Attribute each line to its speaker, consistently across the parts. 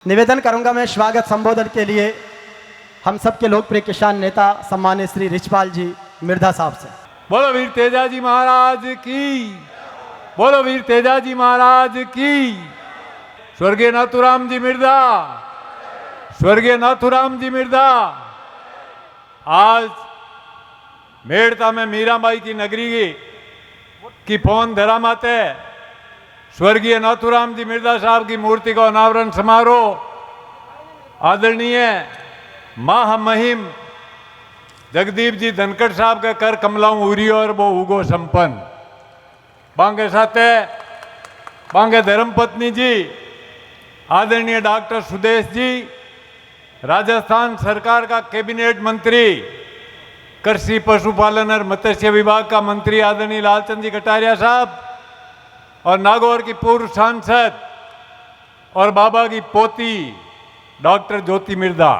Speaker 1: निवेदन करूंगा मैं स्वागत संबोधन के लिए हम सबके लोकप्रिय किसान नेता सम्मानित श्री रिचपाल जी मिर्धा साहब से।
Speaker 2: बोलो वीर तेजाजी महाराज की, बोलो वीर तेजाजी महाराज की। स्वर्गीय नाथूराम जी मिर्धा, स्वर्गीय नाथूराम जी मिर्धा। आज मेड़ता में मीराबाई की नगरी की फोन धरामाते स्वर्गीय नाथूराम जी मिर्धा साहब की मूर्ति का अनावरण समारोह आदरणीय महामहिम जगदीप जी धनखड़ साहब के कर कमलाऊ उरी और वो उगो संपन्न बांगे साथे बांगे धर्मपत्नी जी आदरणीय डॉक्टर सुदेश जी, राजस्थान सरकार का कैबिनेट मंत्री कृषि पशुपालन और मत्स्य विभाग का मंत्री आदरणीय लालचंद जी कटारिया साहब और नागौर की पूर्व सांसद और बाबा की पोती डॉक्टर ज्योति मिर्धा।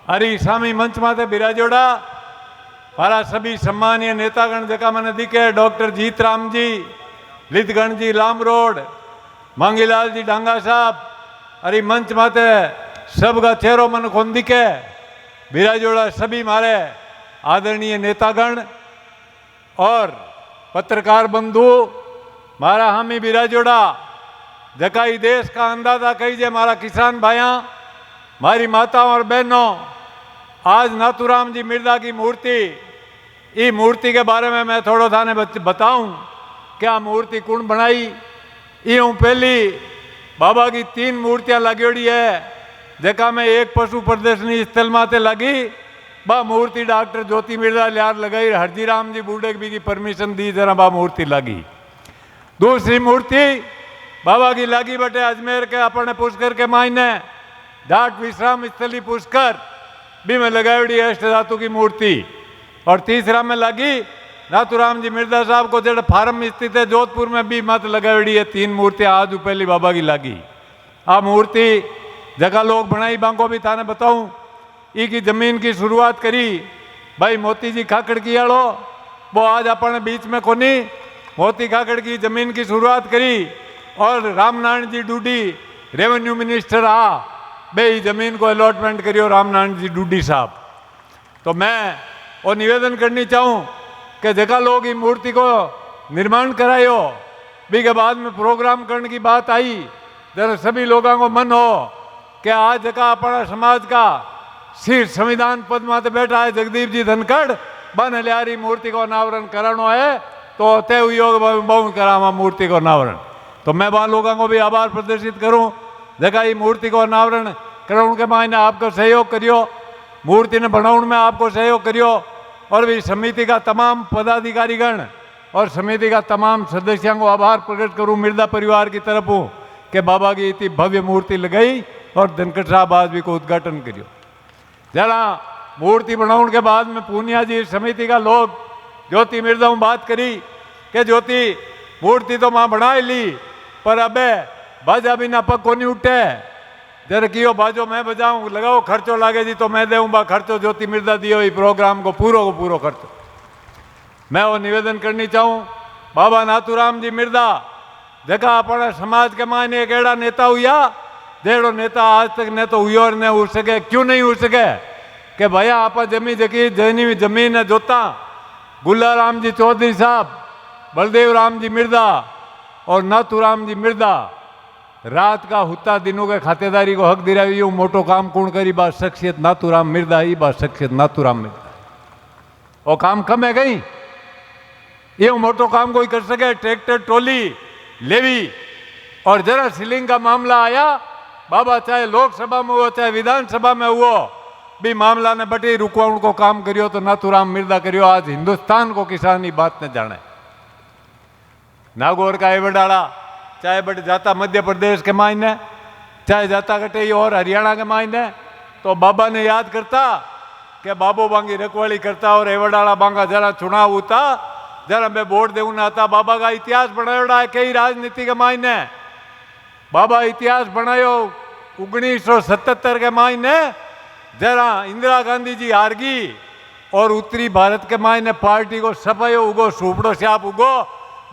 Speaker 2: हरी स्वामी मंच माते बिराजोड़ा हमारा सभी सम्मानीय नेतागण जका मैंने दिखे, डॉक्टर जीतराम जी, लितगण जी लामरोड, मांगीलाल जी डांगा साहब। हरी मंच माते सबका चेहरो मन कौन दिखे बिराजोड़ा सभी मारे आदरणीय नेतागण और पत्रकार बंधु मारा हामी बिराजोड़ा जकाई देश का अंदाजा कहीजे मारा किसान भाइयां, मारी माताओं और बहनों। आज नाथूराम जी मिर्धा की मूर्ति, ये मूर्ति के बारे में मैं थोड़ा थाने बताऊं क्या मूर्ति कौन बनाई। यूं पहली बाबा की 3 मूर्तियां लगेड़ी है जका में एक पशु प्रदर्शनी स्थल माते लगी, बा मूर्ति डॉक्टर ज्योति मिर्धा लियार लगाई। हरजीराम जी बूढ़े की परमिशन दी जरा बा मूर्ति लगी। दूसरी मूर्ति बाबा की लगी बटे अजमेर के अपने पुष्कर के मायने जाट विश्राम स्थली पुष्कर भी में लगाई अष्ट धातु की मूर्ति। और तीसरा में लगी नाथूराम जी मिर्धा साहब को जड़ फार्म स्थित है जोधपुर में भी मत लगाई है 3 मूर्तियां आज पहली बाबा की लगी। आ मूर्ति जगह लोग बनाई बांको भी थाने बताऊं ई की जमीन की शुरुआत करी भाई मोती जी खाकड़ की आड़ो, वो आज अपने बीच में कोनी। मोती खाकड़ की जमीन की शुरुआत करी और रामनारायण जी डूडी रेवेन्यू मिनिस्टर बे जमीन को अलॉटमेंट करियो रामनारायण जी डूडी साहब। तो मैं वो निवेदन करनी चाहूँ कि जगह लोग ये मूर्ति को निर्माण करायो भी के बाद में प्रोग्राम करने की बात आई जरा सभी लोगों को मन हो कि आज जगह अपना समाज का शीर्ष संविधान पद माते बैठा है जगदीप जी धनखड़ बन लियारी मूर्ति को अनावरण करानो है तो तय योग बहु करामा मूर्ति को अनावरण। तो मैं वहाँ लोगों को भी आभार प्रदर्शित करूँ जगह ये मूर्ति को अनावरण कराने के मायने आपका सहयोग करियो, मूर्ति ने बनाने में आपको सहयोग करियो और भी समिति का तमाम पदाधिकारीगण और समिति का तमाम सदस्यों को आभार प्रकट करूँ मिर्धा परिवार की तरफ हूँ कि बाबा की इतनी भव्य मूर्ति लगाई और धनखड़ साहब आज भी को उद्घाटन करियो। जरा मूर्ति बनाने के बाद में पूनिया जी समिति का लोग ज्योति मिर्धा बात करी कि ज्योति मूर्ति तो माँ बना ली पर अबे बाजा भी ना पक को नहीं उठे जरा कियो बाजो मैं बजाऊं लगाओ खर्चो लागे जी तो मैं देऊँ बा खर्चो ज्योति मिर्धा दियो ही प्रोग्राम को पूरो खर्चो। मैं वो निवेदन करनी चाहूँ बाबा नाथूराम जी मिर्धा जगह अपना समाज के मायने एक एड़ा नेता हुआ जेड़ो नेता आज तक ने तो हुई और न हो सके। क्यों नहीं हो सके कि भैया आप जमीन है जोता गुलाराम जी चौधरी साहब, बलदेव राम जी मिर्धा और नाथूराम जी मिर्धा रात का हुत्ता दिनों के खातेदारी को हक दिलावी यूं मोटो काम कौन करी बा शख्सियत नाथूराम मिर्धा ही बा शख्सियत नाथूराम मिर्धा। वो काम कम है गई ये मोटो काम कोई कर सके। ट्रैक्टर ट्रॉली लेवी और जरा सीलिंग का मामला आया बाबा चाहे लोकसभा में हुआ चाहे विधानसभा में हुआ भी मामला ने बटी रुकवा उनको काम करियो तो नाथूराम मिर्धा करियो। आज हिंदुस्तान को किसान ही बात न जाने। नागौर का एवडाड़ा चाहे बट जाता मध्य प्रदेश के मायने चाहे जाता कटे और हरियाणा के मायने तो बाबा ने याद करता कि बाबो बांगी रखवाली करता और एवडाड़ा बांगा जरा चुनाव होता जरा मैं वोट देऊ ना था। बाबा का इतिहास बनायोड़ा है कई राजनीति के मायने बाबा इतिहास बनायो 1977 के मायने जरा इंदिरा गांधी जी हारगी और उत्तरी भारत के मायने पार्टी को सफायो उगो सुपड़ो श्याप उगो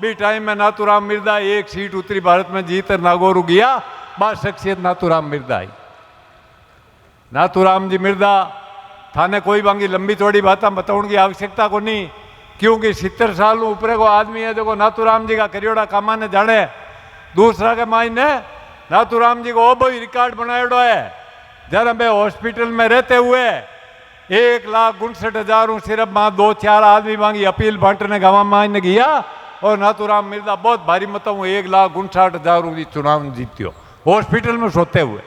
Speaker 2: भी टाइम में नाथूराम मिर्धा 1 सीट उत्तरी भारत में जीत नागौर गया बा शख्सियत नाथूराम मिर्दा ही। नाथूराम जी मिर्दा थाने कोई बांगी लंबी चौड़ी बात बताने की आवश्यकता को नहीं, क्योंकि 70 साल ऊपर को आदमी है देखो नाथूराम जी का करियोड़ा कामा ने जाने। दूसरा के मायने नाथूराम जी को ओ भी रिकॉर्ड बनाएड़ो है, जरा मैं हॉस्पिटल में रहते हुए 1,59,000 सिर्फ मां 2-4 आदमी मांगी अपील बांटने गाँव में गया और नाथूराम मिर्दा बहुत भारी मतों 1,59,000 चुनाव जीत्यो हॉस्पिटल में सोते हुए।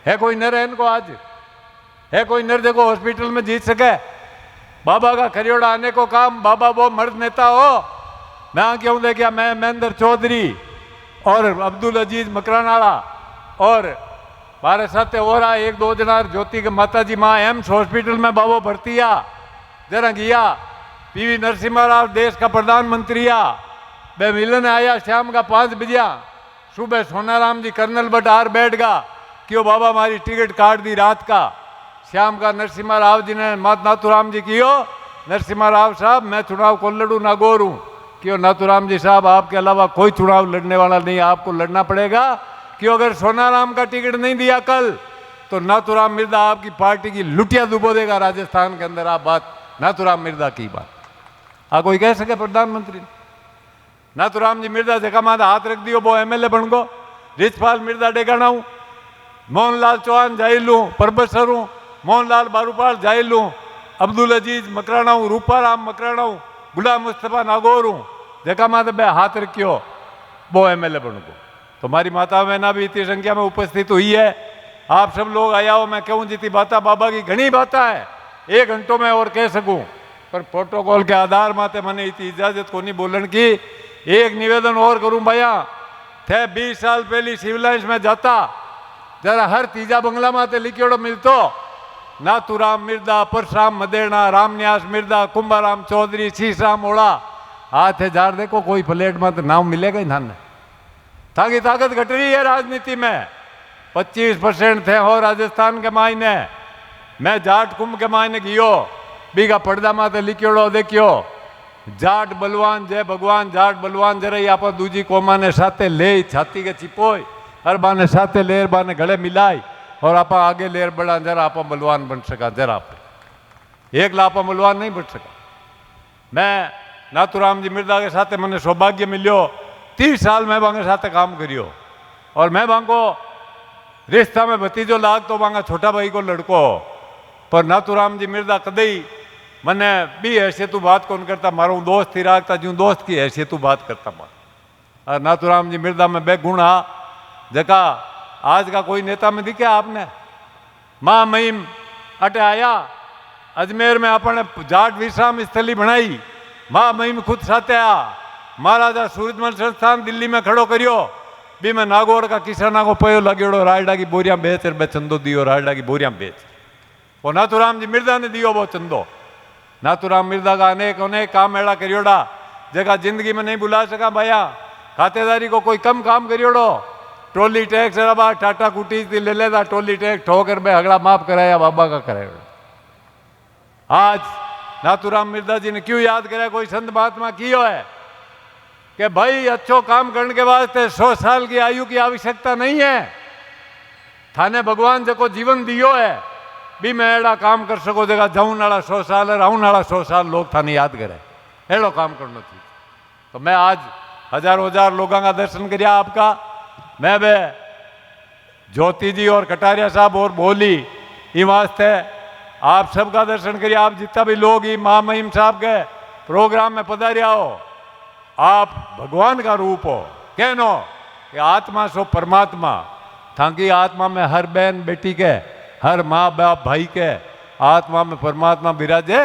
Speaker 2: है कोई नर है इनको आज? है कोई नर देखो हॉस्पिटल में जीत सके? बाबा का खरियोड़ा आने को काम, बाबा वो मर्द नेता हो। मैं क्यों देखा, मैं महेंद्र चौधरी और अब्दुल अजीज मकरानाला और बारह साथ और 1-2 जना ज्योति के माता जी माँ एम्स हॉस्पिटल में बाबा भर्ती आ जरा गया। पीवी नरसिम्हा राव देश का प्रधानमंत्री आ बे मिलन आया शाम का 5 बजे। सुबह सोनाराम जी कर्नल बट आर बैठ गा क्यों बाबा हमारी टिकट काट दी रात का। श्याम का नरसिम्हा राव जी ने मात नाथूराम जी कियो, नरसिम्हा राव साहब मैं चुनाव को लड़ू ना गोरू क्यों? नाथूराम जी साहब आपके अलावा कोई चुनाव लड़ने वाला नहीं, आपको लड़ना पड़ेगा क्यों? अगर सोनाराम का टिकट नहीं दिया कल तो नाथूराम मिर्दा आपकी पार्टी की लुटिया डुबो देगा राजस्थान के अंदर। आप बात नाथूराम मिर्दा की बात कोई कह सके प्रधानमंत्री? नाथूराम जी मिर्दा जगह माता हाथ रख दियो वो एमएलए बन गो। रिचपाल मिर्दा डेगाना हूँ, मोहनलाल चौहान जाइलू परबसर हूँ, मोहनलाल बारूपाल जाइलू, अब्दुल अजीज मकराना हूँ, रूपाराम मकराना हूँ, गुलाम मुस्तफा नागौर हूँ। जगह माता बे हाथ रखियो वो एमएलए बन गो। तुम्हारी माता बहना भी इतनी संख्या में उपस्थित हुई है, आप सब लोग आया हो। मैं कहूँ जितनी बातें बाबा की घनी बातें है 1 घंटों में और कह सकूँ, पर प्रोटोकॉल के आधार माते मैंने इतनी इजाजत को नहीं बोलन की। एक निवेदन और करूं भैया, थे 20 साल पहले सिविलाइंस में जाता जरा हर तीजा बंगला माते लिखियोड़ो मिलतो नाथूराम मिर्दा, परशुराम मदेना, रामन्यास मिर्दा, कुंभाराम चौधरी, शीशाराम ओड़ा। हाथ है जार देखो कोई प्लेट में तो नाम मिलेगा ही ना। ताकि ताकत घट रही है राजनीति में। 25% थे हो राजस्थान के मायने। मैं जाट कुंभ के मायने गियो बीघा पर्दा माते लिखियोड़ो देखियो जाट बलवान जय भगवान, जाट बलवान जरा आप दूजी कोमा ने साथे ले छाती के चिपोई हर बाने साथे लेर बाने गले मिलाई और आप आगे लेर बढ़ा जरा आप बलवान बन सका। जरा आप एक लाप बलवान नहीं बन सका। मैं नाथूराम जी मिर्दा के साथ मैंने सौभाग्य मिलियो 30 साल मैं बांगे साथ काम करियो और मैं बांगो रिश्ता में भतीजो लाग तो बांगा छोटा भाई को लड़को। पर नाथूराम जी मिर्दा कदई मैंने भी हैसियत बात कौन करता, मारो दोस्त ही राखता जूं दोस्त की हैसियत बात करता मार। नाथूराम जी मिर्दा में बेगुण आ जका आज का कोई नेता में दिखे आपने? माँ महिम अटे आया अजमेर में अपने जाट विश्राम स्थली बनाई, माँ महिम खुद साथे आ महाराजा सूरजमल संस्थान दिल्ली में खड़ो करियो भी मैं नागौर का किसाना को पयो लगेड़ो रायडा की बोरियां बेच और चंदो दियो रायडा की बोरियां बेच। वो नाथूराम जी मिर्दा ने दियो वो चंदो। नाथूराम मिर्दा का अनेक अनेक काम ऐड़ा करियोड़ा जगह जिंदगी में नहीं बुला सका भैया। खातेदारी को कोई कम काम करियोड़ो, टोली टैक्स रबा टाटा कुटी थी ले लेता टोली टैक्स ठोकर में अगला माफ कराया बाबा का कराया। आज नाथूराम मिर्दा जी ने क्यों याद कराया? कोई संत महात्मा कियो है कि भाई अच्छो काम करने के वास्ते 100 साल की आयु की आवश्यकता नहीं है। थाने भगवान जो जीवन दियो है भी मैं एड़ा काम कर सको जगह जाऊं नाला 100 साल और आऊं नाला 100 साल लोग थाने याद करे एड़ो काम करना चाहिए। तो मैं आज हजारों हजार लोगों का दर्शन किया आपका। मैं बे ज्योति जी और कटारिया साहब और बोली ये वास्ते आप सबका दर्शन करिए। आप जितना भी लोग ही माँ महिम साहब के प्रोग्राम में पधारिया हो, आप भगवान का रूप हो। कहनो कि आत्मा सो परमात्मा, थाकी आत्मा में हर बहन बेटी के हर माँ बाप भाई के आत्मा में परमात्मा विराजे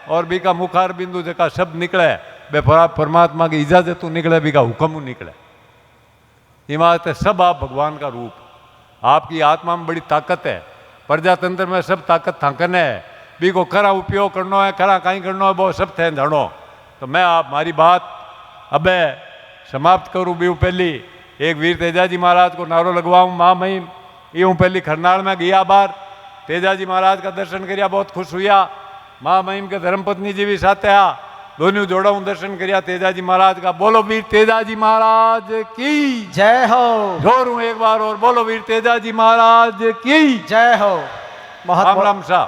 Speaker 2: और बी का मुखार बिंदु जका शब्द निकले बे परमात्मा की इजाजत निकले बी का हुक्म निकले। इमारत सब आप भगवान का रूप। आपकी आत्मा में बड़ी ताकत है, प्रजातंत्र में सब ताकत थाकन है, बी को करा उपयोग करना है करा कहीं करना है वो सब थे जानो। तो मैं आप हमारी बात अब समाप्त करूँ भी पहली एक वीर तेजाजी महाराज को नारो लगवाऊँ माँ महिम यूँ पहली खरनाल में गया बार तेजाजी महाराज का दर्शन करिया बहुत खुश हुआ। माँ महिम के धर्मपत्नी जी भी साथ आ दोनों जोड़ा हूं दर्शन करिया तेजाजी महाराज का। बोलो वीर तेजाजी महाराज की
Speaker 1: जय हो।
Speaker 2: जोर हूं एक बार और बोलो वीर तेजाजी महाराज की
Speaker 1: जय हो। बहुत
Speaker 2: राम राम शाह।